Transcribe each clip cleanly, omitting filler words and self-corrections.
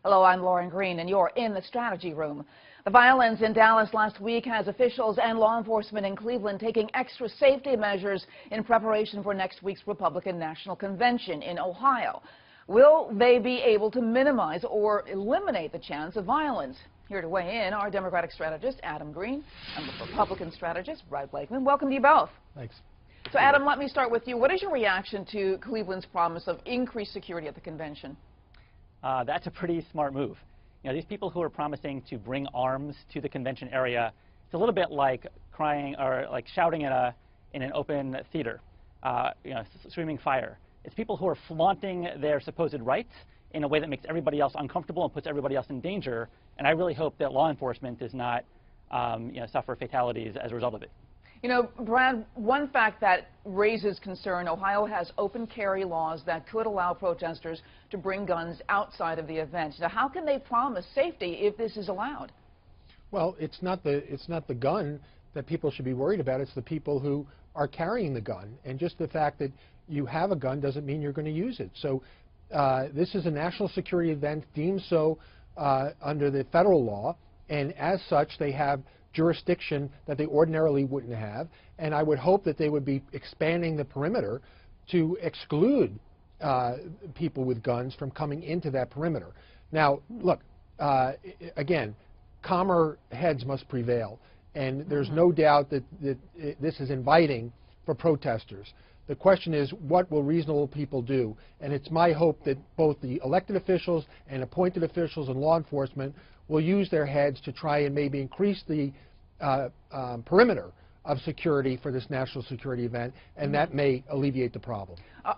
Hello, I'm Lauren Green, and you're in the Strategy Room. The violence in Dallas last week has officials and law enforcement in Cleveland taking extra safety measures in preparation for next week's Republican National Convention in Ohio. Will they be able to minimize or eliminate the chance of violence? Here to weigh in are Democratic strategist Adam Green and the Republican strategist Brad Blakeman. Welcome to you both. Thanks. So, Adam, let me start with you. What is your reaction to Cleveland's promise of increased security at the convention? That's a pretty smart move. You know, these people who are promising to bring arms to the convention area, it's a little bit like crying or like shouting in an open theater, screaming fire. It's people who are flaunting their supposed rights in a way that makes everybody else uncomfortable and puts everybody else in danger. And I really hope that law enforcement does not, suffer fatalities as a result of it. You know, Brad, one fact that raises concern, Ohio has open carry laws that could allow protesters to bring guns outside of the event. Now, how can they promise safety if this is allowed? Well, it's not the gun that people should be worried about. It's the people who are carrying the gun. And just the fact that you have a gun doesn't mean you're going to use it. So this is a national security event deemed so under the federal law. And as such, they have jurisdiction that they ordinarily wouldn't have, and I would hope that they would be expanding the perimeter to exclude people with guns from coming into that perimeter. Now, look, again, calmer heads must prevail, and there's no doubt that this is inviting for protesters. The question is, what will reasonable people do? And it's my hope that both the elected officials and appointed officials and law enforcement will use their heads to try and maybe increase the perimeter of security for this national security event, and that may alleviate the problem.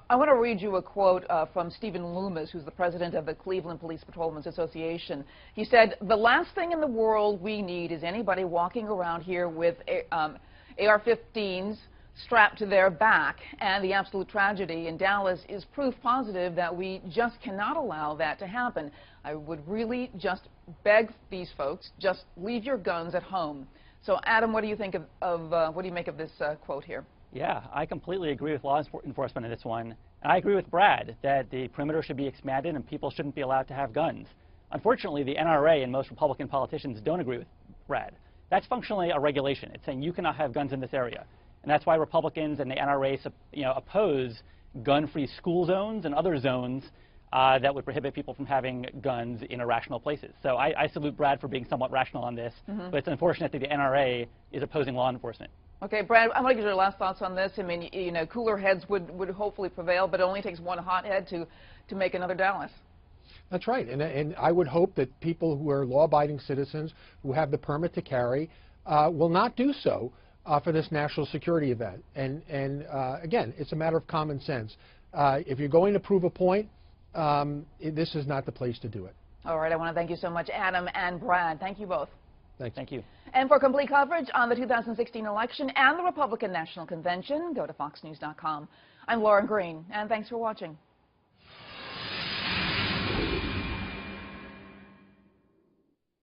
I want to read you a quote from Stephen Loomis, who's the president of the Cleveland Police Patrolmen's Association. He said, "The last thing in the world we need is anybody walking around here with AR-15s strapped to their back, and the absolute tragedy in Dallas is proof positive that we just cannot allow that to happen. I would really just beg these folks, just leave your guns at home." So, Adam, what do you think what do you make of this quote here? Yeah, I completely agree with law enforcement in this one. And I agree with Brad that the perimeter should be expanded and people shouldn't be allowed to have guns. Unfortunately, the NRA and most Republican politicians don't agree with Brad. That's functionally a regulation. It's saying you cannot have guns in this area. And that's why Republicans and the NRA oppose gun-free school zones and other zones that would prohibit people from having guns in irrational places. So I salute Brad for being somewhat rational on this, but it's unfortunate that the NRA is opposing law enforcement. Okay, Brad, I want to get your last thoughts on this. I mean, you know, cooler heads would hopefully prevail, but it only takes one hot head to make another Dallas. That's right, and I would hope that people who are law-abiding citizens who have the permit to carry will not do so for this national security event. And again, it's a matter of common sense. If you're going to prove a point, this is not the place to do it. All right, I want to thank you so much, Adam and Brad. Thank you both. Thank you. And for complete coverage on the 2016 election and the Republican National Convention, go to foxnews.com. I'm Lauren Green, and thanks for watching.